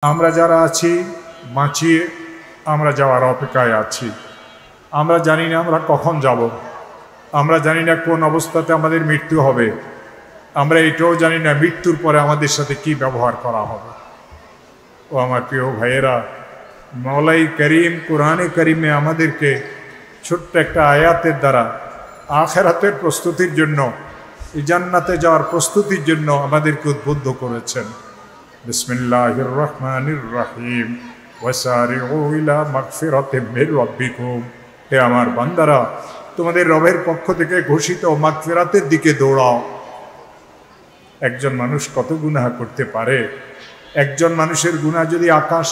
আমরা যারা আছি বাঁচিয়ে আমরা যাওয়ার অপেক্ষায় আছি। আমরা জানি না আমরা কখন যাব, আমরা জানি না কোন অবস্থাতে আমাদের মৃত্যু হবে, আমরা এটাও জানি না মৃত্যুর পরে আমাদের সাথে কি ব্যবহার করা হবে। ও আমার প্রিয় ভাইয়েরা, মওলাই করিম কোরআনে করিমে আমাদেরকে ছোট্ট একটা আয়াতের দ্বারা আখিরাতের প্রস্তুতির জন্য, জান্নাতে যাওয়ার প্রস্তুতির জন্য আমাদেরকে উদ্বুদ্ধ করেছেন। বিসমিল্লাহির রহমানির রহিম, ওয়াসারিউ ইলা মাগফিরাতিম মির রাব্বিকুম। হে আমার বান্দারা, তোমাদের রবের পক্ষ থেকে ঘোষিত মাগফিরাতের দিকে দৌড়াও। একজন মানুষ কত গুনাহ করতে পারে? একজন মানুষের গুনাহ যদি আকাশ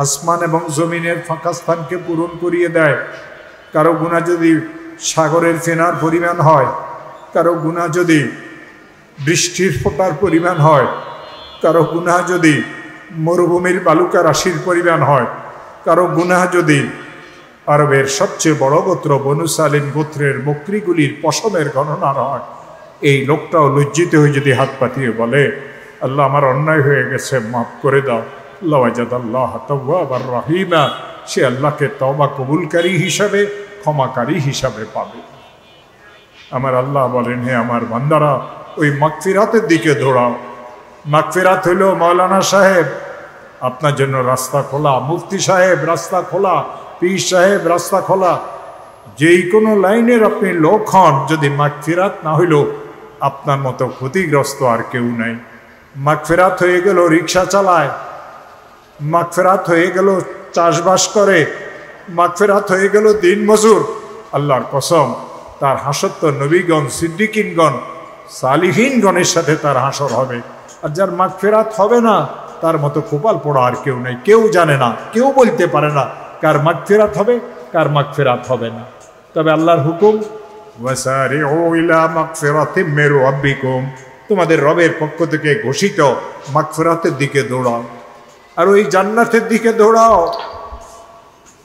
আসমান এবং জমিনের ফাঁকা স্থানকে পূরণ করিয়ে দেয়, কারো গুনাহ যদি সাগরের ফেনার পরিমাণ হয়, কারো গুনাহ যদি বৃষ্টির ফোঁটার পরিমাণ হয়, কারো গুনাহ যদি মরুভূমির বালুকা রাশির পরিমাণ হয়, কারো গুনাহ যদি আরবের সবচেয়ে বড় গোত্র বনু সালিম গোত্রের বকরিগুলির পশমের গণনার হয়, এই লোকটাও লজ্জিত হয়ে যদি হাত পাতিয়ে বলে, আল্লাহ আমার অন্যায় হয়ে গেছে, মাফ করে দাও, লাওয়াজাদাল্লাহ তাওয়াবার রহিমা, সে আল্লাহকে তওবা কবুলকারী হিসাবে, ক্ষমাকারী হিসাবে পাবে। আমার আল্লাহ বলেন, হে আমার বান্দারা, ওই মাগফিরাতের দিকে দৌড়াও। মাগফিরাত হইল মাওলানা সাহেব আপনার জন্য রাস্তা খোলা, মুফতি সাহেব রাস্তা খোলা, পীর সাহেব রাস্তা খোলা। যেই কোনো লাইনের আপনি লোক হন, যদি মাগফিরাত না হইল, আপনার মতো ক্ষতিগ্রস্ত আর কেউ নাই। মাগফিরাত হয়ে গেল রিক্সা চালায়, মাগফিরাত হয়ে গেল চাষবাস করে, মাগফিরাত হয়ে গেল দিন মজুর। আল্লাহর কসম, তার হাসর তো নবীগণ, সিদ্দিকিনগণ, সালিহিনগণের সাথে তার হাসর হবে। আর যার মাগফিরাত হবে না, তার মতো কপাল পোড়া আর কেউ নেই। কেউ জানে না, কেউ বলতে পারে না কার মাগফিরাত হবে, কার মাগফিরাত হবে না। তবে আল্লাহর হুকুম, ওয়াসারিউ ইলা মাগফিরাতিম মির রাব্বিকুম, তোমাদের রবের পক্ষ থেকে ঘোষিত মাগফিরাতের দিকে দৌড়াও। আর ওই জান্নাতের দিকে দৌড়াও।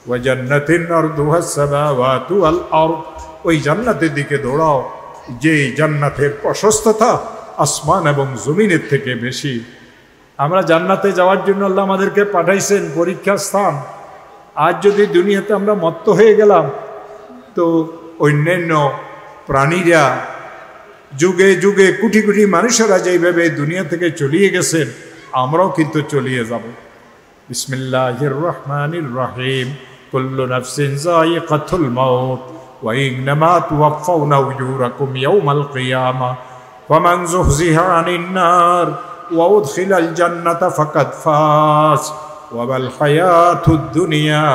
ওয়া জান্নাতিন আরদুহাস সামাওয়াতু ওয়াল আরদ, ওই জান্নাতের দিকে দৌড়াও যেই জান্নাতের প্রশস্ততা আসমান এবং জমিনের থেকে বেশি। আমরা জান্নাতে যাওয়ার জন্য আল্লাহ আমাদেরকে পাঠাইছেন পরীক্ষা স্থান। আজ যদি দুনিয়াতে আমরা মত্ত হয়ে গেলাম, তো অন্যান্য প্রাণীরা যুগে যুগে কোটি কোটি মানুষেরা যেইভাবে দুনিয়া থেকে চলিয়ে গেছেন, আমরাও কিন্তু চলিয়ে যাব। বিসমিল্লাহির রহমানির রহিম, কুল্লু নাফসিন যায়িকাতুল মাউত ওয়া ইন্নামা তুওয়াফাউনা উজুরাকুম ইয়াওমাল কিয়ামা ফামান যুহজিহা আনিন নার ওয়া উদখিলাল জান্নাতা ফাকাদ ফাজ ওয়া মাল হায়াতুদ দুনিয়া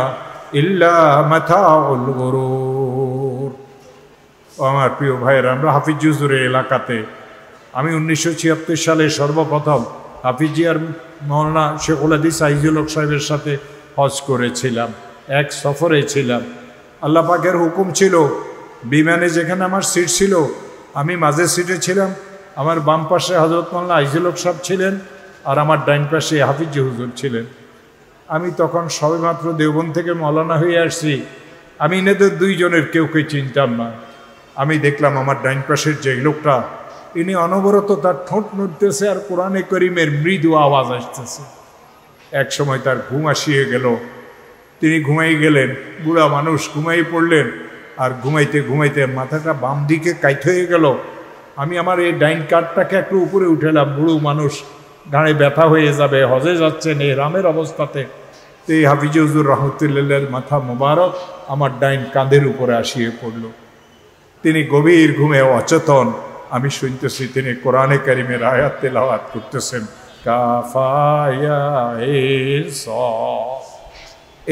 ইল্লা মাতাউল গুরুর। আমার প্রিয় ভাইয়েরা, আমরা হাফিজ হুজুরের এলাকাতে আমি 1976 সালে সর্বপ্রথম হাফিজি আর মৌলানা শেখুল হাদিস আইজুল হক সাহেবের সাথে হজ করেছিলাম, এক সফরে ছিলাম। আল্লাহ পাকের হুকুম ছিল, বিমানে যেখানে আমার সিট ছিল, আমি মাঝের সিটে ছিলাম, আমার বাম পাশে হজরত মৌলানা আইজুল হক সাহেব ছিলেন, আর আমার ডাইন পাশে হাফিজি হুজুর ছিলেন। আমি তখন সবেমাত্র দেওবন্দ থেকে মৌলানা হয়ে আসছি। আমি এনাদের দুইজনের কেউকে চিনতাম না। আমি দেখলাম আমার ডাইন পাশের যে লোকটা, ইনি অনবরত তার ঠোঁট নড়তেছে আর কোরআনে করিমের মৃদু আওয়াজ আসতেছে। এক সময় তার ঘুম আসিয়ে গেল, তিনি ঘুমাই গেলেন। বুড়া মানুষ ঘুমাই পড়লেন, আর ঘুমাইতে ঘুমাইতে মাথাটা বাম দিকে কাইট হয়ে গেল। আমি আমার এই ডাইন কাঠটাকে একটু উপরে উঠেলাম, বুড়ো মানুষ, ঘাড়ে ব্যথা হয়ে যাবে, হজে যাচ্ছেন এই রামের অবস্থাতে। তো এই হাফিজ হুজুর রহমতুল্লাহর মাথা মোবারক আমার ডাইন কাঁধের উপরে আসিয়ে পড়ল। তিনি গভীর ঘুমে অচেতন। আমি শুনতেছি তিনি কোরআনে কারিমের আয়াত তেলাওয়াত করতেছেন, কাফায়া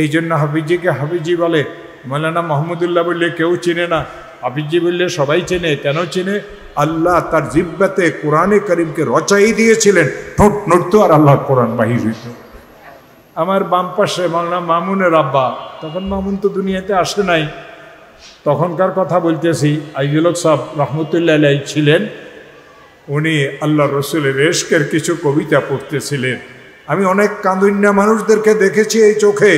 এই জন্য হাফিজিকে হাফিজি বলে। মৌলানা মাহমুদুল্লাহ বললে কেউ চিনে না, হাফিজি বললে সবাই চেনে। কেন চিনে? আল্লাহ তার জিব্বাতে কোরআনে কারিমকে রচাই দিয়েছিলেন, ঠোঁট নড়ত আর আল্লাহ কোরআন বাহির হইত। আমার বাম পাশে মৌলানা মামুনের আব্বা, তখন মামুন তো দুনিয়াতে আসে নাই, তখনকার কথা বলতেছি, আইজুল হক সাহেব রহমতুল্লাহ আলাইহি ছিলেন। উনি আল্লাহ রসুলের ইশকের কিছু কবিতা পড়তেছিলেন। আমি অনেক কাঁদুন্যা মানুষদেরকে দেখেছি এই চোখে,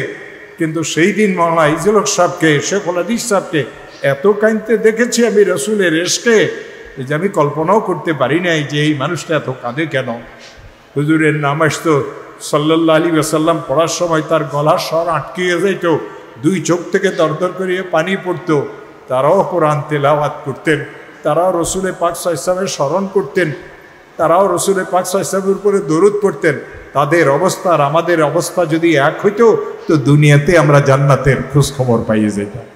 কিন্তু সেই দিন মৌলানা আইজুল হক সাহেবকে, শেখুল হাদিস সাহেবকে এত কাঁদতে দেখেছি আমি রসুলের ইশকে, যে আমি কল্পনাও করতে পারি নাই যে এই মানুষটা এত কাঁদে কেন। হুজুরের নাম আসতো সাল্লাল্লাহু আলাইহি ওয়াসাল্লাম পড়ার সময় তার গলার স্বর আটকিয়ে যেত, দুই চোখ থেকে দরদর করিয়ে পানি পড়তো। তারাও কোরআন তেলাওয়াত করতেন, তারাও রসুলের পাক সাল্লাল্লাহু আলাইহি ওয়াসাল্লামের স্মরণ করতেন, তারাও রসুলের পাক সাল্লাল্লাহু আলাইহি ওয়াসাল্লামের উপরে দরুদ পড়তেন। তাদের অবস্থা আর আমাদের অবস্থা যদি এক হইতো তো দুনিয়াতে আমরা জান্নাতের খোঁজ খবর পাইয়ে যেতাম।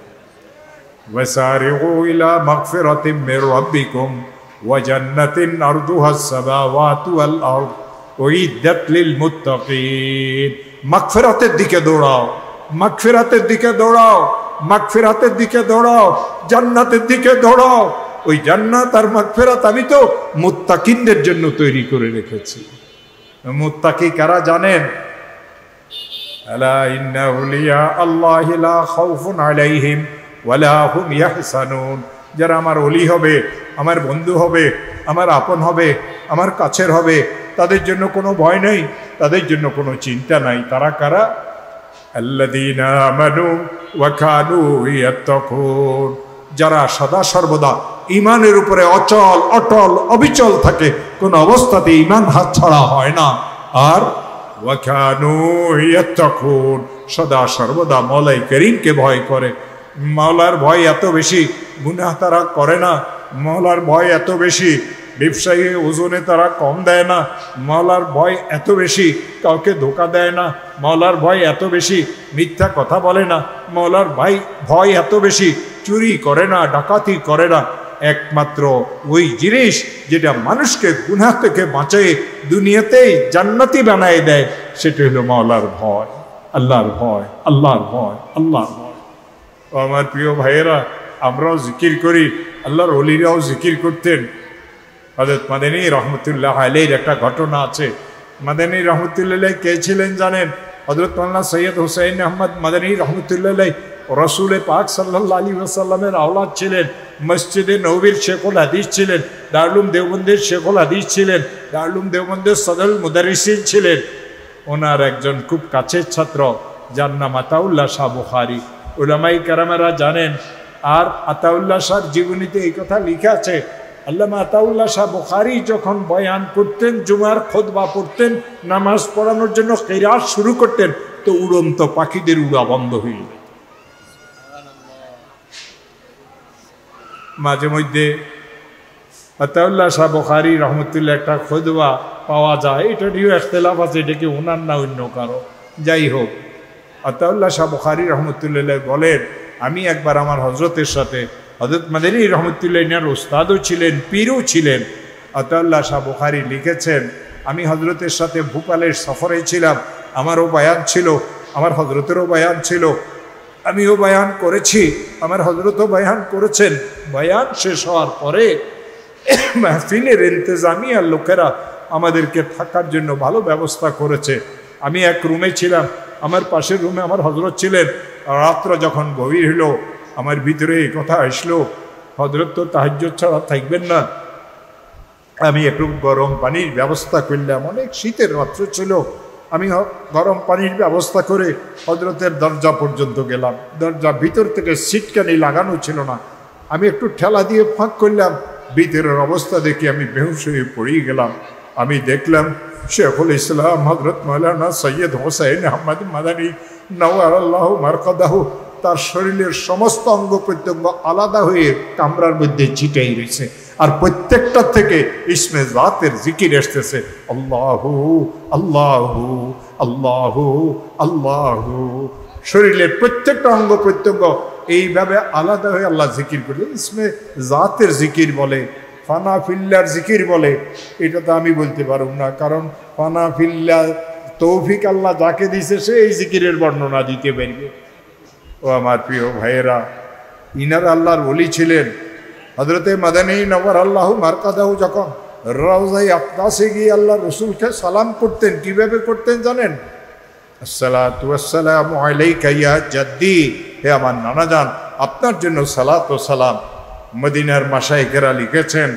ওয়াসারিউ ইলা মাগফিরাতিম মির রাব্বিকুম ওয়া জান্নাতিন আরদুহাস সামাওয়াতু ওয়াল আরদ উইদ্দাত লিল মুত্তাকিন। মাগফিরাতের দিকে দৌড়াও, মাগফিরাতের দিকে দৌড়াও, মাগফিরাতের দিকে দৌড়াও, জান্নাতের দিকে দৌড়াও। ওই জান্নাত আর মাগফিরাত আমি তো মুত্তাকিনদের জন্য তৈরি করে রেখেছি। মুত্তাকি কারা জানেন? আলা ইন্না আউলিয়া আল্লাহি লা খাউফুন আলাইহিম ওয়ালা হুম ইয়াহসানুন। যারা আমার ওলি হবে, আমার বন্ধু হবে, আমার আপন হবে, আমার কাছের হবে, তাদের জন্য কোনো ভয় নেই, তাদের জন্য কোনো চিন্তা নাই। তারা কারা? আল্লাযীনা আমানু ওয়া কানু ইয়াত্তাকুন। যারা সদা সর্বদা ইমানের উপরে অচল অটল অবিচল থাকে, কোনো অবস্থাতে ইমান হাত ছাড়া হয় না। আর ওয়া কানু ইয়াত্তাকুন, সদা সর্বদা মওলাই করিমকে ভয় করে। মাওলার ভয় এত বেশি, গুনাহ তারা করে না। মাওলার ভয় এত বেশি, ব্যবসায়ী ওজনে তারা কম দেয় না। মাওলার ভয় এত বেশি, কাউকে ধোকা দেয় না। মাওলার ভয় এত বেশি, মিথ্যা কথা বলে না। মাওলার ভয় এত বেশি, চুরি করে না, ডাকাতি করে না। একমাত্র ওই জিনিস যেটা মানুষকে গুনাহ থেকে বাঁচায় দুনিয়াতেই জান্নাতি বানায় দেয়, সেটা হলো মাওলার ভয়, আল্লাহর ভয়, আল্লাহর ভয়, আল্লাহর ভয়। ও আমার প্রিয় ভাইয়েরা, আমরাও জিকির করি, আল্লাহর ওলিরাও জিকির করতেন। হযরত মাদানী রহমতুল্লাহ আলাইহির একটা ঘটনা আছে। মাদানী রহমতুল্লাহ আলাইহি কে ছিলেন জানেন? হযরত মাওলানা সৈয়দ হুসাইন আহমদ মাদানী রহমতুল্লাহ আলাইহি রসুল পাক সাল্লাল্লাহু আলাইহি ওয়াসাল্লামের আওলাদ ছিলেন। মসজিদে নববীর শেখুল হাদিস ছিলেন, দারুল দেওবন্দের শেখুল হাদিস ছিলেন, দারুল দেওবন্দের সদরুল মুদারিসিন ছিলেন। ওনার একজন খুব কাছের ছাত্র, যার নাম আতাউল্লাহ শাহ বুখারী। উলামায়ে কেরামেরা জানেন। আর আতাউল্লাহ শাহর জীবনীতে এই কথা লেখা আছে, আল্লামা আতাউল্লাহ শাহ বুখারী যখন বয়ান করতেন, জুমার খুতবা পড়তেন, নামাজ পড়ানোর জন্য কিরাত শুরু করতেন, তো উড়ন্ত পাখিদের উড়া বন্ধ হয়ে যেত। মাঝে মধ্যে আতাউল্লাহ শাহ বুখারী রহমতুল্লাহ একটা খুতবা পাওয়া যায়, এটা নিয়েও ইখতিলাফ আছে, এটা কি ওনার না অন্য কারো। যাই হোক, আতাউল্লাহ শাহ বুখারী রহমতুল্লাহ বলেন, আমি একবার আমার হজরতের সাথে, হযরত মাদানী রহমতুল্লাহ ইনার উস্তাদও ছিলেন, পীরও ছিলেন। আতাউল্লাহ শাহ বুখারী লিখেছেন, আমি হজরতের সাথে ভোপালের সফরে ছিলাম, আমারও বয়ান ছিল, আমার হজরতেরও বয়ান ছিল, আমিও বয়ান করেছি, আমার হজরতও বয়ান করেছেন। বয়ান শেষ হওয়ার পরে মাহফিলের ইন্তেজামিয়ার লোকেরা আমাদেরকে থাকার জন্য ভালো ব্যবস্থা করেছে। আমি এক রুমে ছিলাম, আমার পাশের রুমে আমার হজরত ছিলেন। রাত্র যখন গভীর হলো, আমার ভিতরে এই কথা আসলো, হজরত তো তাহাজ্জুদ ছাড়া থাকবেন না। আমি একটু গরম পানির ব্যবস্থা করলাম, অনেক শীতের রাত্র ছিল। আমি গরম পানির ব্যবস্থা করে হজরতের দরজা পর্যন্ত গেলাম। দরজা ভিতর থেকে সিটকানি লাগানো ছিল না, আমি একটু ঠেলা দিয়ে ফাঁক করলাম। ভিতরের অবস্থা দেখে আমি বেহুশ হয়ে পড়ে গেলাম। আমি দেখলাম শেখুল ইসলাম হযরত মাওলানা সৈয়দ হুসাইন আহমদ মাদানী নওয়ারাল্লাহু মারকাদাহু, তার শরীরের সমস্ত অঙ্গ প্রত্যঙ্গ আলাদা হয়ে কামরার মধ্যে ছিটাই রয়েছে, আর প্রত্যেকটা থেকে ইসমে জাতের জিকির আসতেছে, আল্লাহু আল্লাহু আল্লাহু আল্লাহু। শরীরের প্রত্যেকটা অঙ্গ প্রত্যঙ্গ এইভাবে আলাদা হয়ে আল্লাহ জিকির করলে ইসমে জাতের জিকির বলে, ফানা ফিল্লার জিকির বলে। এটা তো আমি বলতে পারব না, কারণ ফানা ফিল্লা তৌফিক আল্লাহ যাকে দিছে সে এই জিকিরের বর্ণনা দিতে পারবে। ও আমার প্রিয় ভাইয়েরা, ইনার আল্লাহর ওলি ছিলেন। হযরতে মাদানী নওয়ারাল্লাহু মারকাদাহু যখন রওজায়ে আকদাসে গিয়ে আল্লাহ রসুলকে সালাম করতেন, কিভাবে করতেন জানেন? আসসালাতু ওয়াসসালামু আলাইকা ইয়া জাদ্দি, হে আমার নানাজান, আপনার জন্য সালাত ও সালাম। মদিনার মাশায়েখেরা লিখেছেন,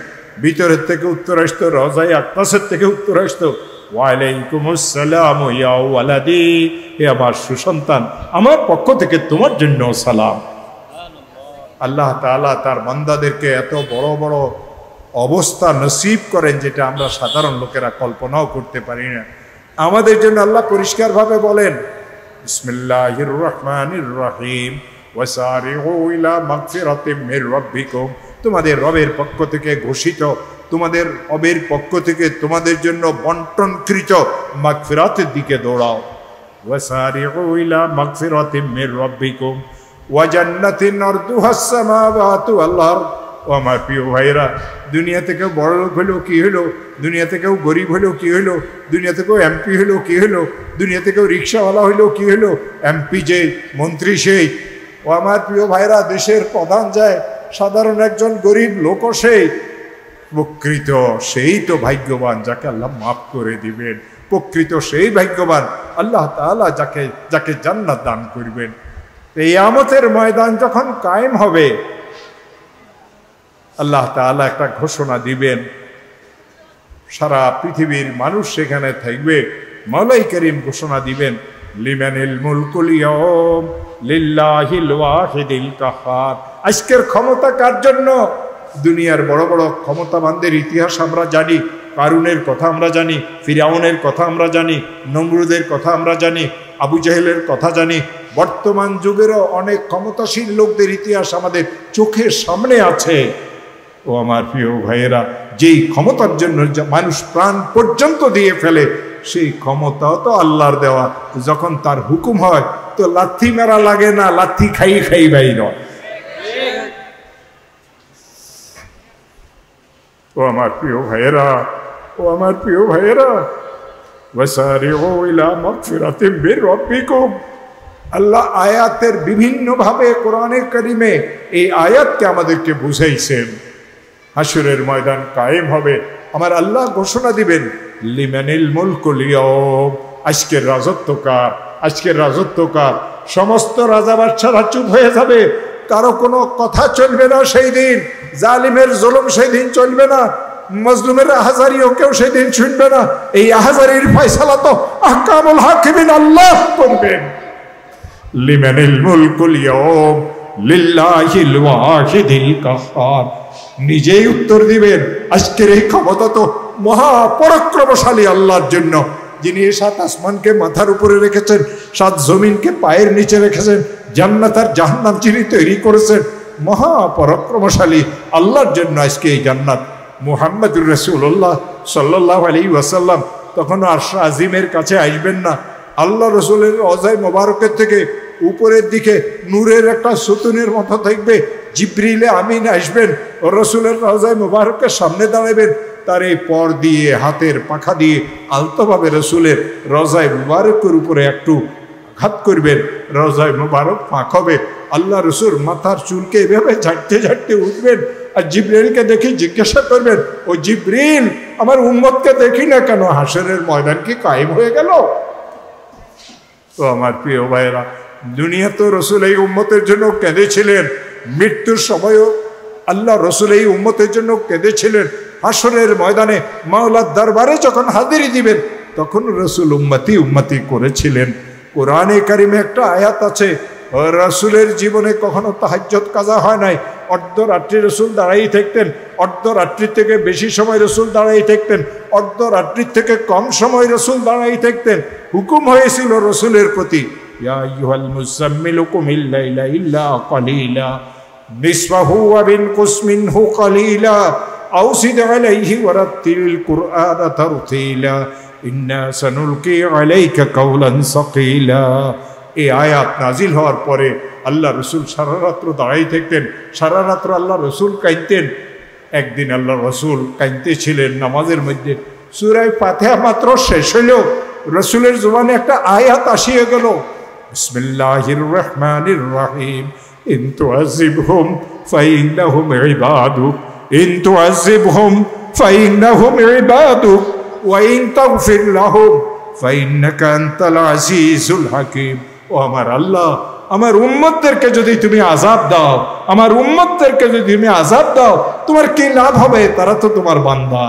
ভিতরের থেকে উত্তর আসতো, রওজায়ে আকদাসের থেকে উত্তর আসতো, ওয়ালাইকুমুস সালাম ইয়া ওয়ালাদি, হে আমার সুসন্তান, আমার পক্ষ থেকে তোমার জন্য সালাম। আল্লাহ তাআলা তার বান্দাদেরকে এত বড় বড় অবস্থা নসিব করেন যেটা আমরা সাধারণ লোকেরা কল্পনাও করতে পারি না। আমাদের জন্য আল্লাহ পরিষ্কারভাবে বলেন, বিসমিল্লাহির রহমানির রহিম, ওয়াসারিউ ইলা মাগফিরাতিম মির রাব্বিকুম, তোমাদের রবের পক্ষ থেকে ঘোষিত, তোমাদের রবের পক্ষ থেকে তোমাদের জন্য বন্টনকৃত মাগফিরাতের দিকে দৌড়াও। ওয়াসারিউ ইলা মাগফিরাতিম মির রাব্বিকুম ওয়া জান্নাতিন আরদুহাস সামাওয়াতু ওয়াল আরদ। ও আমার প্রিয় ভাইরা, দুনিয়া থেকেও বড় লোক হলেও কী হলো, দুনিয়া থেকেও গরিব হলেও কী হলো, দুনিয়া থেকেও এমপি হলেও কী হলো, দুনিয়া থেকেও রিক্সাওয়ালা হলেও কী হলো, এমপি যে, মন্ত্রী সেই। ও আমার প্রিয় ভাইরা, দেশের প্রধান যায়, সাধারণ একজন গরিব লোকও সেই। প্রকৃত সেই তো ভাগ্যবান যাকে আল্লাহ মাফ করে দিবেন, প্রকৃত সেই ভাগ্যবান আল্লাহ তাআলা যাকে জান্নাত দান করবেন। এই কিয়ামতের ময়দান যখন কায়েম হবে, আল্লাহ তাআলা একটা ঘোষণা দিবেন, সারা পৃথিবীর মানুষ সেখানে থাকবে। মওলাই করিম ঘোষণা দিবেন, লিমানিল মুলকুল ইয়াউম লিল্লাহিল ওয়াহিদিল কাহ্হার। আজকের ক্ষমতা কার জন্য? দুনিয়ার বড় বড় ক্ষমতাবানদের ইতিহাস আমরা জানি, কারুনের কথা আমরা জানি, ফিরাউনের কথা আমরা জানি, নমরুদের কথা আমরা জানি, আবু জাহেলের কথা জানি। বর্তমান যুগেরও অনেক ক্ষমতাশীল লোকদের ইতিহাস আমাদের চোখের সামনে আছে। ও আমার প্রিয় ভাইয়েরা, যেই ক্ষমতার জন্য মানুষ প্রাণ পর্যন্ত দিয়ে ফেলে, সেই ক্ষমতাও তো আল্লাহর দেওয়া। যখন তার হুকুম হয় তো লাথি মেরা লাগে না, লাথি খাই খাই বাইর। ও আমার প্রিয় ভাইয়েরা, ও আমার প্রিয় ভাইয়েরা, ওয়াসারিউ ইলা মাগফিরাতিম মির রাব্বিকুম। আল্লাহ আয়াতের বিভিন্নভাবে কোরআনে কারিমে এই আয়াতকে আমাদেরকে বুঝাইছেন। হাসরের ময়দান কায়েম হবে, আমার আল্লাহ ঘোষণা দিবেন, লিমানিল মুলকুল ইয়াউম, আজকের রাজত্ব কার, আজকের রাজত্ব কার। সমস্ত রাজা বাদশারা চুপ হয়ে যাবে, কারো কোনো কথা চলবে না সেই দিন। জালিমের জুলুম সেই দিন চলবে না, মজলুমের আহাজারিও কেউ সেই দিন শুনবে না। এই আহাজারির ফয়সালা তো আহকামুল হাকিমিন আল্লাহ করবেন। লিমানিল মুলকুল ইয়াউম লিল্লাহিল ওয়াহিদিল কাহ্হার। নিজেই উত্তর দিবেন, আজকের এই ক্ষমতা তো মহাপরাক্রমশালী আল্লাহর জন্য, যিনি সাত আসমানকে মাথার উপরে রেখেছেন, সাত জমিনকে পায়ের নিচে রেখেছেন, জান্নাত আর জাহান্নাম যিনি তৈরি করেছেন, মহাপরাক্রমশালী আল্লাহর জন্য আজকে এই জান্নাত। মুহাম্মদুর রাসূলুল্লাহ সাল্লাল্লাহু আলাইহি ওয়াসাল্লাম তখন আরশ আজিমের কাছে আসবেন না। আল্লাহ রসুলের রওজায়ে মোবারকের থেকে উপরের দিকে নূরের একটা সুতুনের মতো থাকবে, জিবরিলে আমিন আসবেন, রসুলের রওজায়ে মোবারকের সামনে দাঁড়াবেন, তার এই পর দিয়ে হাতের পাখা দিয়ে আলতোভাবে রসুলের রওজায়ে মোবারকের উপরে একটু আঘাত করবেন, রওজায়ে মোবারক ফাঁক হবে। আল্লাহ রসুল মাথার চুলকে এভাবে ঝাড়তে ঝাড়তে উঠবেন, আর জিবরিলকে দেখে জিজ্ঞাসা করবেন, ও জিবরিল, আমার উম্মতকে দেখি না কেন, হাসরের ময়দান কি কায়েম হয়ে গেল? তো আমার প্রিয় ভাইয়েরা, দুনিয়া তো রসুল এই উম্মতের জন্য কেঁদেছিলেন, মৃত্যুর সময়ও আল্লাহ রসুল এই উম্মতের জন্য কেঁদেছিলেন। হাসরের ময়দানে মাওলার দরবারে যখন হাজিরি দিবেন, তখন রসুল উম্মতি উম্মতি করেছিলেন। কোরআনে কারিমে একটা আয়াত আছে, রসুলের জীবনে কখনো তাহাজ্জুদ কাজা হয় নাই। অর্ধরাত্রি রসুল দাঁড়াই থাকতেন, অর্ধরাত্রির থেকে বেশি সময় রসুল দাঁড়াই থাকতেন, অর্ধরাত্রির থেকে কম সময় রসুল দাঁড়াই থাকতেন। হুকুম হয়েছিল রসুলের প্রতি, ইয়া আইয়ুহাল মুযাম্মিলু কুমিল লাইলা ইল্লা কালিলা নিসফাহু ওয়া বিনকুস মিনহু কালিলা আও জিদ আলাইহি ওয়ারাত্তিল কুরআনা তারতিলা ইন্না সানুলকি আলাইকা কাওলান সাকিলা। এই আয়াত নাজিল হওয়ার পরে আল্লাহ রসুল সারা রাত্র দাঁড়াই থাকতেন, সারা রাত্র আল্লাহ রসুল কাঁদতেন। একদিন আল্লাহ রসুল কাঁদতেছিলেন নামাজের মধ্যে, সূরা ফাতিহা মাত্র শেষ হইল, রসুলের জবানে একটা আয়াত আসিয়ে গেল, বিসমিল্লাহির রহমানির রহিম, ইন তুআযিবহুম ফাইন্নাহুম ইবাদুক, ইন তুআযিবহুম ফাইন্নাহুম ইবাদুক, ওয়া ইন তাগফির লাহুম ফাইন্নাকা আনতাল আজিজুল হাকীম। ও আমার আল্লাহ, আমার উম্মতদেরকে যদি তুমি আযাব দাও, আমার উম্মতদেরকে যদি তুমি আযাব দাও, তোমার কি লাভ হবে? তারা তো তোমার বান্দা।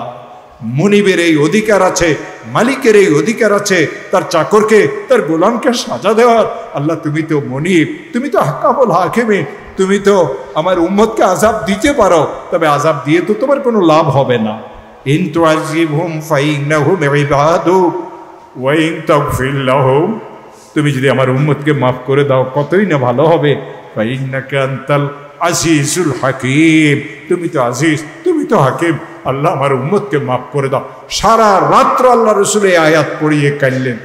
মুনিবের এই অধিকার আছে, মালিকের এই অধিকার আছে তার চাকরকে, তার গোলামকে সাজা দেওয়ার। আল্লাহ, তুমি তো মুনিব, তুমি তো আহকামুল হাকিমিন, তুমি তো আমার উম্মতকে আযাব দিতে পারো, তবে আযাব দিয়ে তো তোমার কোনো লাভ হবে না। ইন তুআযিবহুম ফাইন্নাহুম ইবাদুক ওয়াইন তাগফির লাহুম, তুমি যদি আমার উম্মতকে মাফ করে দাও কতই না ভালো হবে। ফাইন্নাকা আনতাল আজিজুল হাকিম, তুমি তো আজিজ, তুমি তো হাকিম, আল্লাহ আমার উম্মতকে মাফ করে দাও। সারা রাত্র আল্লাহ রসুল এই আয়াত পড়িয়ে কাঁদলেন।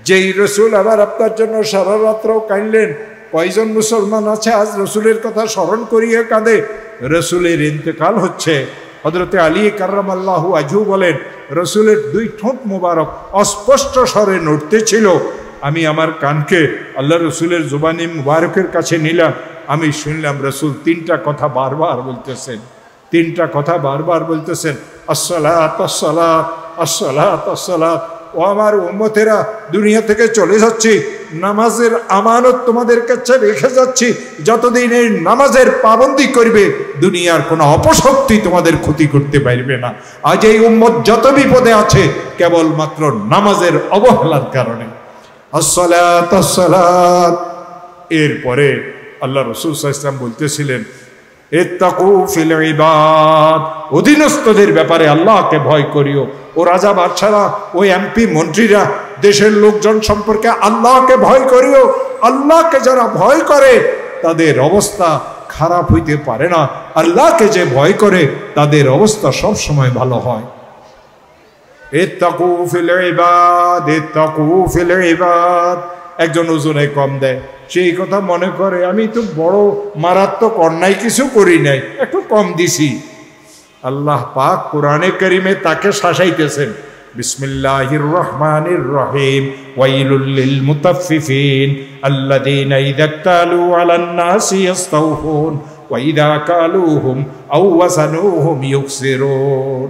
যেই রসুল আবার আপনার জন্য সারা রাত্রও কাঁদলেন, কয়জন মুসলমান আছে আজ রসুলের কথা স্মরণ করিয়ে কাঁদে? রসুলের ইন্তেকাল হচ্ছে। হযরতে আলী কাররামাল্লাহু ওয়াজহু বলেন, রসুলের দুই ঠোঁট মোবারক অস্পষ্ট স্বরে নড়তেছিল। আমি আমার কানকে আল্লাহ রসুলের জুবানি মুবারকের কাছে নিলাম, আমি শুনলাম রসুল তিনটা কথা বারবার বলতেছেন, তিনটা কথা বারবার বলতেছেন, আসসালাত আসসালাত আসসালাত আসসালাত। ও আমার উম্মতেরা, দুনিয়া থেকে চলে যাচ্ছি, নামাজের আমানত তোমাদের কাছে রেখে যাচ্ছি। যতদিন এই নামাজের পাবন্দি করবে, দুনিয়ার কোনো অপশক্তি তোমাদের ক্ষতি করতে পারবে না। আজ এই উম্মত যত বিপদে আছে কেবলমাত্র নামাজের অবহেলার কারণে। আসসালাত আসসালাত। এরপরে আল্লাহ রাসূল সাল্লাল্লাহু আলাইহি ওয়াসাল্লাম বলতেছিলেন, ইত্তাকু ফিল ইবাদ, অধীনস্থদের ব্যাপারে আল্লাহকে ভয় করিও। ও রাজা বাদশারা, ও এমপি মন্ত্রীরা, দেশের লোকজন সম্পর্কে আল্লাহকে ভয় করিও। আল্লাহকে যারা ভয় করে তাদের অবস্থা খারাপ হইতে পারে না। আল্লাহকে যে ভয় করে তাদের অবস্থা সব সময় ভালো হয়। ইত্তাকু ফিল ইবাদ, ইত্তাকু ফিল ইবাদ। একজন ওজনে কম দেয়, সেই কথা মনে করে আমি তো বড় মারাত্মক অন্যায় কিছু করি নাই, একটু কম দিছি। আল্লাহ পাক কোরআনে কারিমে তাকে শাসাইতেছেন, বিসমিল্লাহির রহমানির রহিম, ওয়াইলুল লিল মুতাফফিফিন আল্লাযীনা ইযা তালু আলান নাসি ইস্তাওফুন ওয়া ইযা কালুহুম আও ওয়াসানুহুম ইউকসিরুন।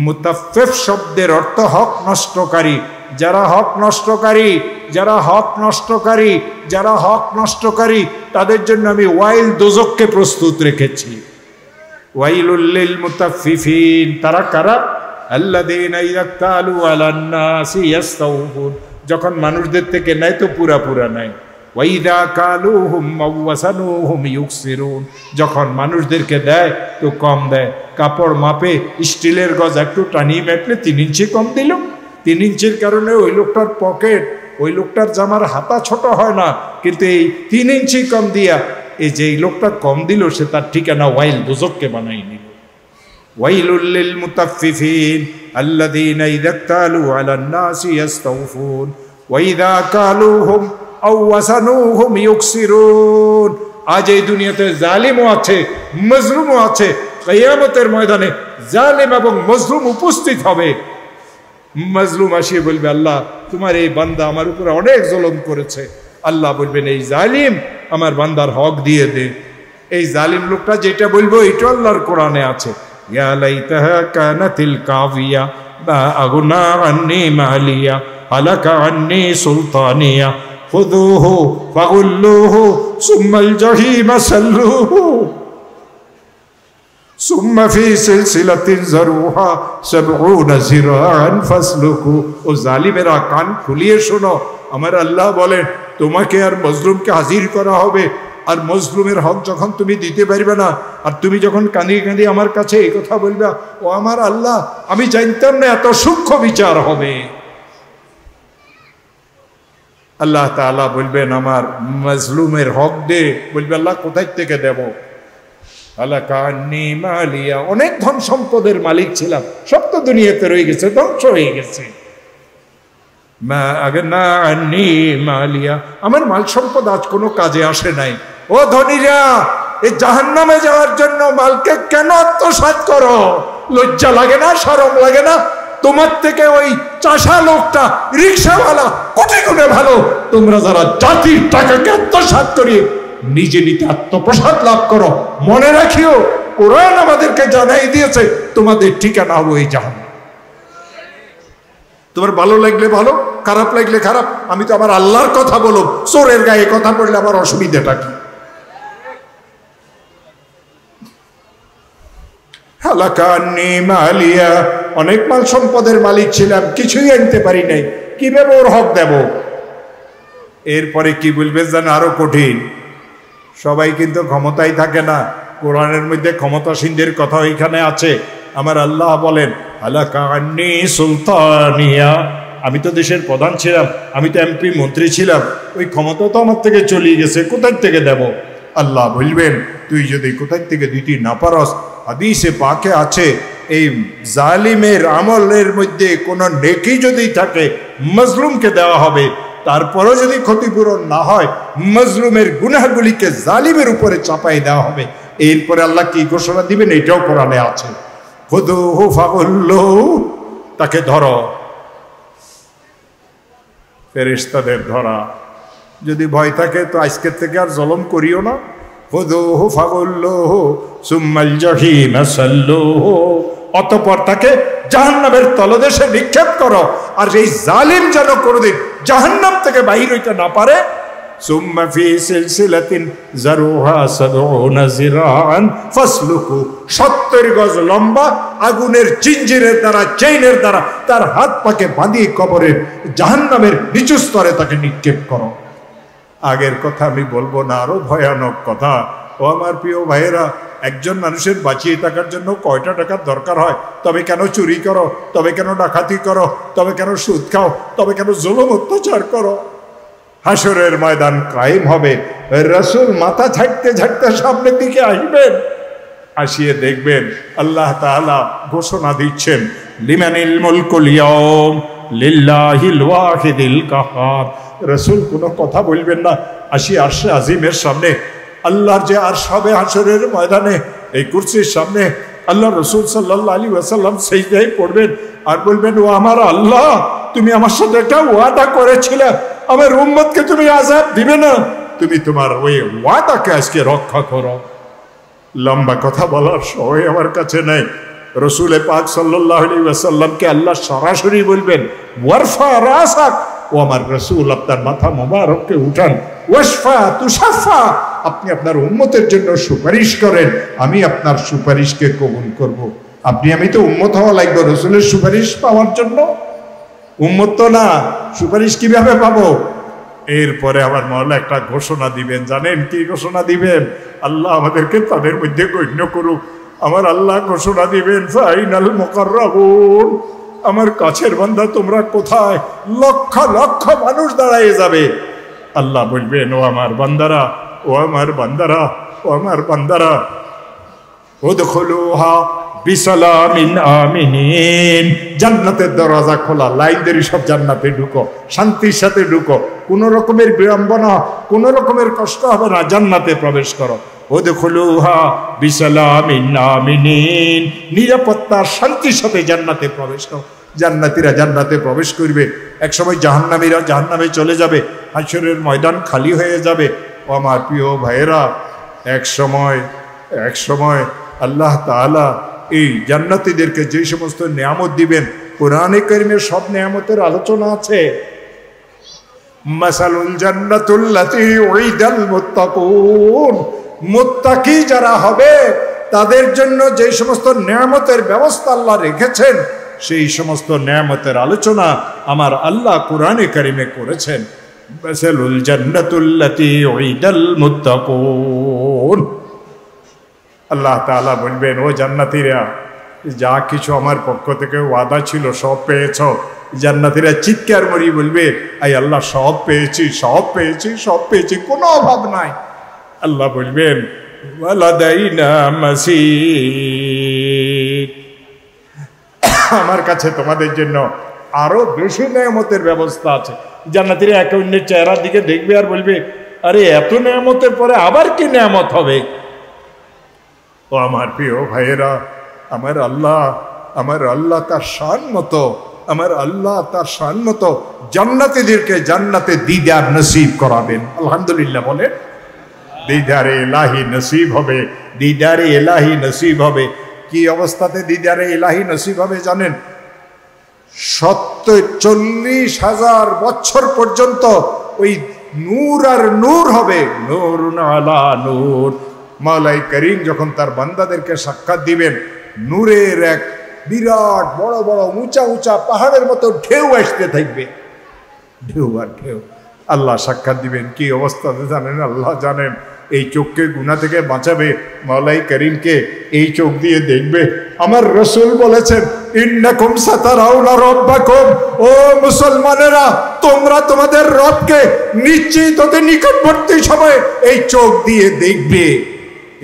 মুতাফফিফ শব্দের অর্থ হক নষ্টকারী। যারা হক নষ্টকারী, যারা হক নষ্টকারী, যারা হক নষ্টকারী, তাদের জন্য আমি ওয়াইল দোজখকে প্রস্তুত রেখেছি। ওয়াইলুল লিল মুতাফফিফিন, তারা কারা? আল্লাযীনা ইযা তালু আলান নাসি ইস্তাওফুন, যখন মানুষদের থেকে নেয় তো পুরা পুরা নেয়। ওয়া ইযা কালুহুম আও ওয়াসানুহুম ইউকসিরুন, যখন মানুষদেরকে দেয় তো কম দেয়। কাপড় মাপে স্টিলের গজ একটু টানিয়ে মেপলে 3 ইঞ্চি কম দিল। 3 ইঞ্চির কারণে ওই লোকটার পকেট, ওই লোকটার জামার হাতা ছোট হয় না, কিন্তু এই 3 ইঞ্চি কম দিয়া এই যে লোকটা কম দিল সে তার ঠিকানা ওয়াইল দোজখকে বানাই নিল। ওয়াইলুল লিল মুতাফফিফিন আল্লাযীনা ইযা তালু আলান নাসি ইস্তাওফুন ওয়া ইযা কালুহুম আও ওয়াসানুহুম ইউকসিরুন। আজ এই দুনিয়াতে জালিমও আছে, মজলুমও আছে। কিয়ামতের ময়দানে জালিম এবং মজলুম উপস্থিত হবে। মজলুম আসিয়ে বলবে, আল্লাহ তোমার এই বান্দা আমার উপরে অনেক জুলুম করেছে। আল্লাহ বলবেন, এই জালিম আমার বান্দার হক দিয়ে দে। এই জালিম লোকটা যেটা বলবো এটা আল্লাহর কোরআনে আছে, ইয়া লাইতাহা কানাতিল কাফিয়া মা আগনা আন্নি মালিয়া হালাকা আন্নি সুলতানিয়া খুযুহু ফাগুল্লুহু সুম্মাল জাহিমা সাল্লুহু সুম্মা ফি সিলসিলাতিন যারুহা 70 যিরাআন ফাসলুকু। ও জালিমেরা, কান খুলিয়ে শোনো, আমার আল্লাহ বলেন তোমাকে আর মজলুমকে হাজির করা হবে। আর মজলুমের হক যখন তুমি দিতে পারবে না, আর তুমি যখন কাঁদিয়ে কাঁদিয়ে আমার কাছে এই কথা বলবে, ও আমার আল্লাহ আমি জানতাম না এত সূক্ষ্ম বিচার হবে। আল্লাহ তাআলা বলবেন আমার মজলুমের হক দে। বলবে আল্লাহ কোথায় থেকে দেব? হালাকা আন্নি মালিয়া, অনেক ধন সম্পদের মালিক ছিলাম, সব তো দুনিয়াতে রয়ে গেছে, ধ্বংস হয়ে গেছে। মা আগনা আন্নি মালিয়া, আমার মাল সম্পদ আজ কোনো কাজে আসে নাই। ও ধনীরা, এই জাহান্নামে যাওয়ার জন্য মালকে কেন আত্মসাৎ করো? লজ্জা লাগে না? শরম লাগে না? তোমার থেকে ওই চাষা লোকটা, রিক্সাওয়ালা কোটি গুণে ভালো। তোমরা যারা জাতির টাকাকে আত্মসাৎ করিয়ে নিজে নিতে আত্মপ্রসাদ লাভ করো, মনে রাখিও কোরআন আমাদেরকে জানাই দিয়েছে তোমাদের ঠিকানা হবে এই জাহান্নাম। তোমার ভালো লাগলে ভালো, খারাপ লাগলে খারাপ। আমি তো আমার আল্লাহর কথা বলো, চোরের গায়ে কথা পড়লে আমার অসুবিধাটা কি? হালাকা আন্নি মালিয়া, অনেক মাল সম্পদের মালিক ছিলাম, কিছুই আনতে পারি নাই, কিভাবে ওর হক দেব? এরপরে কি বলবে জান? আরো কঠিন। সবাই কিন্তু ক্ষমতায় থাকে না। কোরআনের মধ্যে ক্ষমতাসীনদের কথা ওইখানে আছে। আমার আল্লাহ বলেন হালাকা আন্নি সুলতানিয়া, আমি তো দেশের প্রধান ছিলাম, আমি তো এমপি মন্ত্রী ছিলাম, ওই ক্ষমতা তো আমার থেকে চলে গেছে, কোথায় থেকে দেব? আল্লাহ বলবেন তুই যদি কোথায় থেকে দিতে না পারস, হাদিসে পাকে আছে এই জালিমের আমলের মধ্যে কোনো নেকি যদি থাকে মজলুমকে দেওয়া হবে, তারপরও যদি ক্ষতিপূরণ না হয় মজলুমের গুনাহগুলিকে জালিমের উপরে চাপাই দেওয়া হবে। এরপরে আল্লাহ কি ঘোষণা দিবেন এটাও কোরআনে আছে, খুযুহু ফাগুল্লুহু, তাকে ধরো। ফেরেশতাদের ধরা যদি ভয় থাকে তো আজকের থেকে আর জলম করিও না। খুযুহু ফাগুল্লুহু সুম্মাল জাহিমা সাল্লুহু, অতঃপর তাকে জাহান্নামের তলদেশে নিক্ষেপ করো, আর এই জালিম যেন কোনোদিন জাহান্নাম থেকে বাহির হইতে না পারে। সুম্মা ফি সিলসিলাতিন যারুহা ৭০ যিরাআন ফাসলুকু, ৭০ গজ লম্বা আগুনের জিঞ্জিরের দ্বারা, চেইনের দ্বারা তার হাত পাকে বাঁধিয়ে কবরের জাহান্নামের নিচু স্তরে তাকে নিক্ষেপ করো। আগের কথা আমি বলবো না, আরো ভয়ানক কথা। ও আমার প্রিয় ভাইয়েরা, একজন মানুষের বাঁচিয়ে থাকার জন্য কয়টা টাকার দরকার হয়? তবে কেন চুরি করো, তবে কেন ডাকাতি করো, তবে কেন সুদ খাও, তবে কেন জুলুম অত্যাচার করো? হাসরের ময়দান কায়েম হবে, রাসূল মাথা ঝাঁকতে ঝাঁকতে সামনের দিকে আসবেন, আসিয়ে দেখবেন আল্লাহ তাআলা ঘোষণা দিচ্ছেন, লিমানিল মুলকুল ইয়াউম লিল্লাহিল ওয়াহিদিল কাহার। রাসূল কোনো কথা বলবেন না, আসি আরশে আজিমের সামনে, আল্লাহর যে আরশ হবে হাসরের ময়দানে, এই কুরসির সামনে আল্লাহ রাসূল সাল্লাল্লাহু আলাইহি ওয়াসাল্লাম সিজদায় পড়বেন আর বলবেন, ও আমার আল্লাহ, তুমি আমার সাথে একটা ওয়াদা করেছিলে, আমার উম্মতকে তুমি আযাব দিবে না, তুমি তোমার ওই ওয়াদাকে আজকে রক্ষা করো। লম্বা কথা বলার সময় আমার কাছে নেই। রসুল পাক সাল্লাল্লাহু আলাইহি ওয়াসাল্লামকে আল্লাহ সরাসরি বলবেন, ওয়ারফা রাসাক, ও আমার রসুল আপনার মাথা মোবারককে উঠান, ওয়াশফা তুশাফা, আপনি আপনার উম্মতের জন্য সুপারিশ করেন, আমি আপনার সুপারিশকে কবুল করব। আপনি আমি তো উম্মত হওয়া লাগবে রসুলের সুপারিশ পাওয়ার জন্য, উম্মত তো না, সুপারিশ কিভাবে পাবো? এরপরে আমার মহল্লা একটা ঘোষণা দিবেন, জানেন কি ঘোষণা দিবেন? আল্লাহ আমাদেরকে তাদের মধ্যে গণ্য করুক। আমার আল্লাহ ঘোষণা দিবেন, ফাইনাল মুকাররাবুন, আমার কাছের বান্দা তোমরা কোথায়? লক্ষ লক্ষ মানুষ দাঁড়ায় যাবে। আল্লাহ বলবেন, ও আমার বান্দারা, ও আমার বান্দারা, ও আমার বান্দারা, উদখুলুহা বিসালামিন আমিনিন, জান্নাতের দরজা খোলা, লাইন ধরে সব জান্নাতে ঢুকো, শান্তির সাথে ঢুকো, কোনো রকমের বিড়ম্বনা, কোনো রকমের কষ্ট হবে না, জান্নাতে প্রবেশ করো। উদখুলুহা বিসালামিন আমিনিন, নিরাপত্তা শান্তির সাথে জান্নাতে প্রবেশ করো। জান্নাতীরা জান্নাতে প্রবেশ করবে, একসময় জাহান্নামীরা জাহান্নামে চলে যাবে, হাসরের ময়দান খালি হয়ে যাবে। ও আমার প্রিয় ভাইয়েরা, এক সময় আল্লাহ তাআলা এই জান্নাতীদেরকে যে সমস্ত নিয়ামত দিবেন, কোরআনে কারীমের সব নিয়ামতের আলোচনা আছে। মাসালুল জান্নাতুল্লাতী উইদাল মুত্তাকুন, মুত্তাকি যারা হবে তাদের জন্য যে সমস্ত নিয়ামতের ব্যবস্থা আল্লাহ রেখেছেন, সেই সমস্ত নিয়ামতের আলোচনা আমার আল্লাহ কোরআনে কারীমে করেছেন। মাসালুল জান্নাতুল্লাতী উইদাল মুত্তাকুন, আল্লাহ তাআলা বলবেন, ও জান্নাতীরা, যা কিছু আমার পক্ষ থেকে ওয়াদা ছিল সব পেয়েছ। জান্নাতীরা চিৎকার মরি বলবে, আই আল্লাহ সব পেয়েছি, সব পেয়েছি, সব পেয়েছি, কোনো অভাব নাই। আল্লাহ বলবেন, ওয়ালাদাইনা মাসিদ, আমার কাছে তোমাদের জন্য আরো বেশি নিয়ামতের ব্যবস্থা আছে। জান্নাতীরা একে অন্যের চেহারার দিকে দেখবে আর বলবে, আরে এত নিয়ামতের পরে আবার কি নিয়ামত হবে? ও আমার প্রিয় ভাইয়েরা, আমার আল্লাহ তার শান মতো, আমার আল্লাহ তার শান মতো জান্নাতীদেরকে জান্নাতে দিদার নসিব করাবেন। আলহামদুলিল্লাহ বলে, দিদারে ইলাহি নসিব হবে, দিদারে ইলাহি নসিব হবে। কি অবস্থাতে দিদারে ইলাহি নসিব হবে জানেন? 40,000 বছর পর্যন্ত ওই নূর আর নূর হবে, নূরুন আলা নূর। মাওলাই করিম যখন তার বান্দাদেরকে সাক্ষাৎ দিবেন, নূরের এক বিরাট বড় বড় উঁচা উঁচা পাহাড়ের মতো ঢেউ আসতে থাকবে, ঢেউ আর ঢেউ। আল্লাহ সাক্ষাৎ দিবেন, কি অবস্থাতে জানেন? আল্লাহ জানেন। এই চোখকে গুনাহ থেকে বাঁচাবে, মাওলাই করিমকে এই চোখ দিয়ে দেখবে আমার রাসূল বলেছেন ইন্নাকুম সাতারাউনা রাব্বাকুম, ও মুসলমানেরা তোমরা তোমাদের রবকে নিশ্চিত অতি নিকটবর্তী সময়ে এই চোখ দিয়ে দেখবে।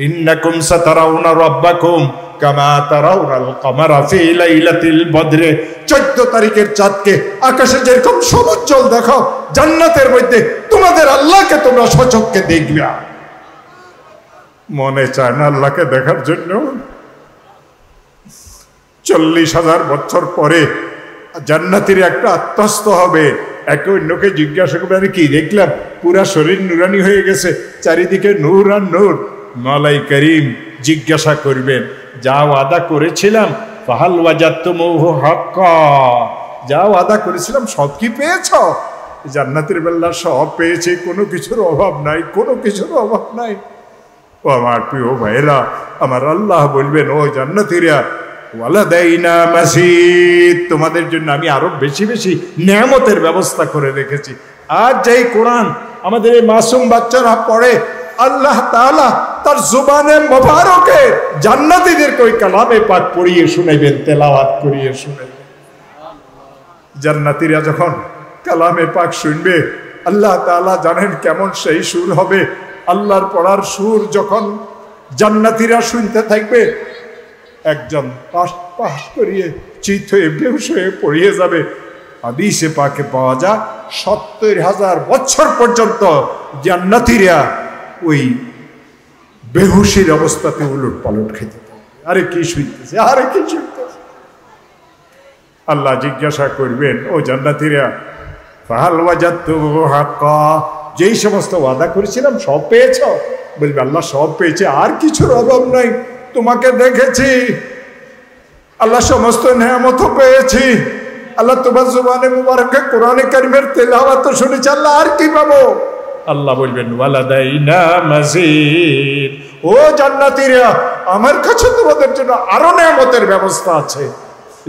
ইন্নাকুম সাতারাউনা রাব্বাকুম কামা তারাউনাল কমারা ফি লাইলাতিল বদরে, 14 তারিখের চাঁদকে আকাশে যেরকম সমুজ্জ্বল দেখো, জান্নাতের মধ্যে তোমাদের আল্লাহকে তোমরা সচক্ষে দেখবে। মনে চায় না আল্লাহকে দেখার জন্য? 40,000 বছর পরে জান্নাতীর একটা আত্মস্থ হবে, একে অন্যকে জিজ্ঞাসা করবে আমি কি দেখলাম, পুরা শরীর নুরানি হয়ে গেছে, চারিদিকে নূর আর নূর। মালাই করিম জিজ্ঞাসা করবেন যা ওয়াদা করেছিলাম ফাহাল ওয়াজাদতুমুহু হাক্কা, যা ওয়াদা করেছিলাম সব কি পেয়েছ? জান্নাতের বেলা সব পেয়েছে, কোনো কিছুর অভাব নাই, কোনো কিছুর অভাব নাই। ও আমার প্রিয় ভাইরা, আমার আল্লাহ বলবেন ও জান্নাতীরা ওয়ালাদাইনা মাসিদ, তোমাদের জন্য আমি আরো বেশি বেশি নিয়ামতের ব্যবস্থা করে রেখেছি। আর যেই কোরআন আমাদের এই মাসুম বাচ্চারা পড়ে, আল্লাহ তাআলা তার জুবানে মোবারকে জান্নাতীদেরকে ওই কালামে পাক পড়িয়ে শুনাইবেন, তেলাওয়াত করিয়ে শুনাইবেন। জান্নাতীরা যখন কালামে পাক শুনবে, আল্লাহ তাআলা জানেন কেমন সেই সুর হবে। আল্লাহর পড়ার সুর যখন জান্নাতীরা শুনতে থাকবে, একজন পাশ পাশ করিয়ে চিত হয়ে বেহুশ হয়ে পড়িয়ে যাবে। হাদিসে পাকে পাওয়া যায় 70,000 বছর পর্যন্ত জান্নাতীরা ওই বেহুশির অবস্থাতে উলট পালট খেতে থাকবে। আরে কি শুনতেছে, আরে কি শুনতেছে। আল্লাহ জিজ্ঞাসা করবেন ও জান্নাতীরা ফাহাল ওয়াজাদতুমুহু হাক্কা, যেই সমস্ত ওয়াদা করেছিলাম সব পেয়েছ? বলবে আল্লাহ সব পেয়েছে, আর কিছুর অভাব নাই, তোমাকে দেখেছি আল্লাহ, সমস্ত নিয়ামত পেয়েছি আল্লাহ, তোমার জুবানে মুবারকে কোরআনে কারিমের তেলাওয়াত শুনেছি, আল্লাহ আর কি পাবো? আল্লাহ বলবেন ওয়ালাদাইনা মাজিদ, ও জান্নাতীরা আমার কাছে তোমাদের জন্য আরো নিয়ামতের ব্যবস্থা আছে।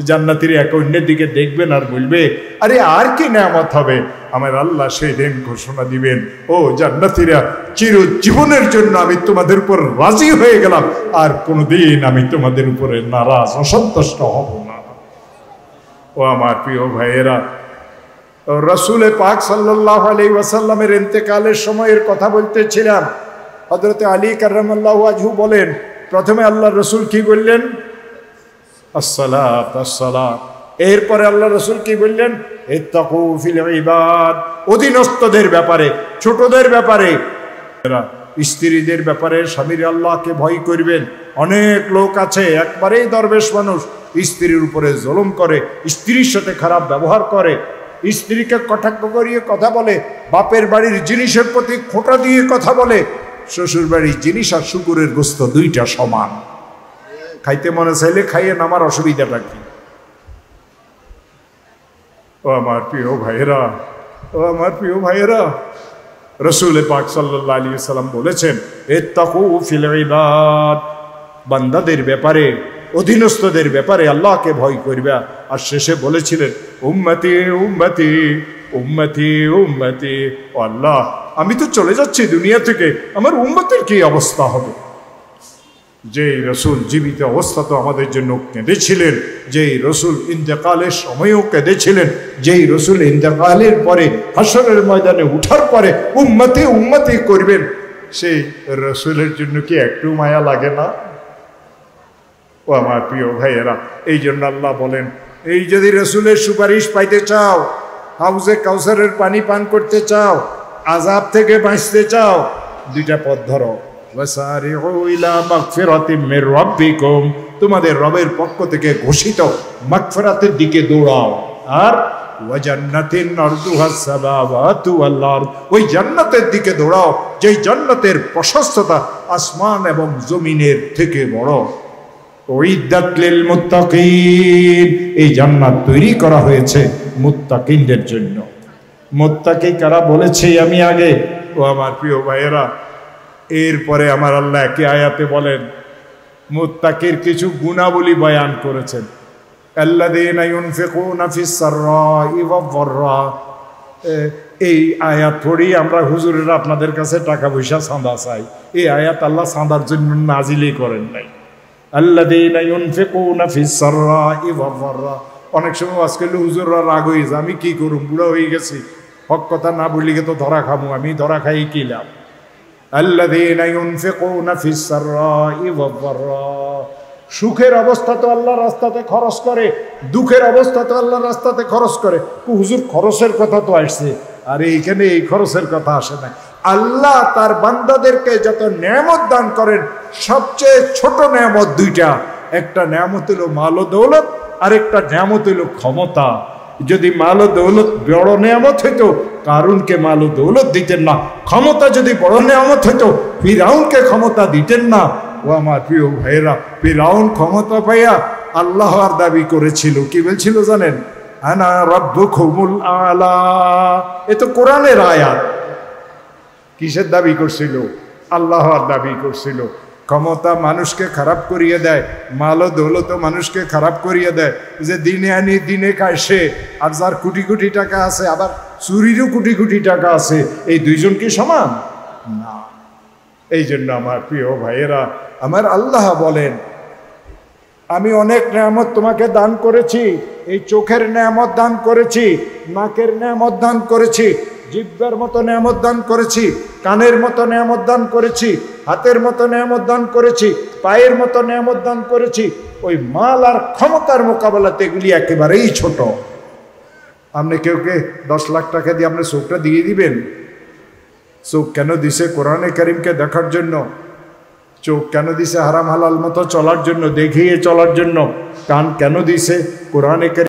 জান্নাতীরা এক অন্যের দিকে দেখবেন আর বলবে আরে আর কি নিয়ামত হবে? আমার আল্লাহ সেই দিন ঘোষণা দিবেন ও জান্নাতীরা চিরজীবনের জন্য আমি তোমাদের উপর রাজি হয়ে গেলাম, আর কোনোদিন আমি তোমাদের উপরে নারাজ অসন্তুষ্ট হব না। ও আমার প্রিয় ভাইয়েরা, রাসূল পাক সাল্লাল্লাহু আলাইহি ওয়াসাল্লামের ইন্তেকালের সময়ের কথা বলতেছিলাম। হযরত আলী কাররামাল্লাহু ওয়াজহু বলেন, প্রথমে আল্লাহর রাসূল কি বললেন? আসসালাত আসসালাত। এরপরে আল্লাহ রাসূল কি বললেন? ইত্তাকু ফিল ইবাদ, অধীনস্থদের ব্যাপারে, ছোটদের ব্যাপারে, স্ত্রীদের ব্যাপারে স্বামীর আল্লাহকে ভয় করবেন। অনেক লোক আছে একবারেই দরবেশ মানুষ, স্ত্রীর উপরে জুলুম করে, স্ত্রীর সাথে খারাপ ব্যবহার করে, স্ত্রীকে কটাক্ষ করিয়ে কথা বলে, বাপের বাড়ির জিনিসের প্রতি খোঁটা দিয়ে কথা বলে। শ্বশুর বাড়ির জিনিস আর শুকুরের গোস্ত দুইটা সমান, খাইতে মনে চাইলে খাইয়ে নামার অসুবিধাটা কি? ও আমার প্রিয় ভাইয়েরা, ও আমার প্রিয় ভাইয়েরা, রাসূল পাক সাল্লাল্লাহু আলাইহি ওয়াসাল্লাম বলেছেন ইত্তাকু ফিল ইবাদ, বান্দাদের ব্যাপারে, অধীনস্থদের ব্যাপারে আল্লাহকে ভয় করবে। আর শেষে বলেছিলেন উম্মতি উম্মতি উম্মতি উম্মতি, ও আল্লাহ আমি তো চলে যাচ্ছি দুনিয়া থেকে, আমার উম্মতের কি অবস্থা হবে? যেই রসুল জীবিত অবস্থা তো আমাদের জন্য কেঁদেছিলেন, যেই রসুল ইন্তেকালের সময়ও কেঁদেছিলেন, যেই রসুল ইন্তেকালের পরে হাসরের ময়দানে উঠার পরে উম্মতি উম্মতি করবেন, সেই রসুলের জন্য কি একটু মায়া লাগে না? ও আমার প্রিয় ভাইয়েরা, এই জন্য আল্লাহ বলেন এই যদি রসুলের সুপারিশ পাইতে চাও, হাউজে কাউসারের পানি পান করতে চাও, আযাব থেকে বাঁচতে চাও, দুইটা পথ ধরো। তোমাদের রবের পক্ষ থেকে ঘোষিত মাগফিরাতের দিকে দৌড়াও, আর ওই জান্নাতের দিকে দৌড়াও যেই জান্নাতের প্রশস্ততা আসমান এবং জমিনের থেকে বড়। এই জান্নাত তৈরি করা হয়েছে মুত্তাকিনদের জন্য। মুত্তাকি কারা বলেছি আমি আগে। ও আমার প্রিয় ভাইয়েরা, এরপরে আমার আল্লাহ একই আয়াতে বলেন মুত্তাকির কিছু গুণাবলী বয়ান করেছেন। আল্লাযীনা ইউনফিকুনা ফিস সাররাই ওয়াদ দাররা। এই আয়াত পড়ি আমরা হুজুরেরা আপনাদের কাছে টাকা পয়সা চাঁদা চাই, এই আয়াত আল্লাহ চাঁদার জন্য নাজিলই করেন নাই। আল্লাযীনা ইউনফিকুনা ফিস সাররাই ওয়াদ দাররা। অনেক সময় আজকে হুজুররা রাগ হয়ে যায়, আমি কি করুম, বুড়া হয়ে গেছি, হক কথা না বলিগে তো ধরা খামু, আমি ধরা খাই কি লাভ। আল্লাযীনা ইউনফিকুনা ফিস সাররাই ওয়াদ দাররা। সুখের অবস্থা তো আল্লাহর রাস্তাতে খরচ করে, দুঃখের অবস্থা তো আল্লাহর রাস্তাতে খরচ করে। হুজুর খরচের কথা তো আসছে, আর এইখানে এই খরচের কথা আসে না। আল্লাহ তার বান্দাদেরকে যত নেয়ামত দান করেন, সবচেয়ে ছোট নেয়ামত দুইটা, একটা নেয়ামত হলো মাল ও দৌলত, আরেকটা নেয়ামত হলো ক্ষমতা। যদি মাল ও দৌলত বড় নেয়ামত হইতো, কারুনকে মাল ও দৌলত দিতেন না। ক্ষমতা যদি বড় নেয়ামত হইতো, ফিরাউনকে ক্ষমতা দিতেন না। ও আমার প্রিয় ভাইয়েরা, ফিরাউন ক্ষমতা পাইয়া আল্লাহর দাবি করেছিল, কি বলছিল জানেন? আনা রাব্বুকুমুল আলা। এ তো কোরআনের আয়াত। কিসের দাবি করছিল? আল্লাহর দাবি করছিল। ক্ষমতা মানুষকে খারাপ করিয়ে দেয়, মাল ও দৌলত মানুষকে খারাপ করিয়ে দেয়। যে দিনে আনি দিনে খায় সে, আর যার কোটি কোটি টাকা আছে, আবার চুরিরও কোটি কোটি টাকা আছে, এই দুইজন কি সমান? না। এই জন্য আমার প্রিয় ভাইয়েরা, আমার আল্লাহ বলেন, আমি অনেক নেয়ামত তোমাকে দান করেছি। এই চোখের নেয়ামত দান করেছি, নাকের নেয়ামত দান করেছি, জিহ্বার মতো নেয়ামত দান করেছি, কানের মতো নেয়ামত দান করেছি, হাতের মতো নেয়ামত দান করেছি, পায়ের মতো নেয়ামত দান করেছি। ওই মাল আর ক্ষমতার মোকাবেলাতে এগুলি একেবারেই ছোট। আপনি কেউ 10 লাখ টাকা দিয়ে আপনি চোখটা দিয়ে দিবেন? চোখ কেন দিছে? কোরআনে কারিমকে দেখার জন্য। চোখ কেন দিছে? হারাম হালাল মতো চলার জন্য, দেখিয়ে চলার জন্য। কান কেন দিছে? কোরআনে কারিম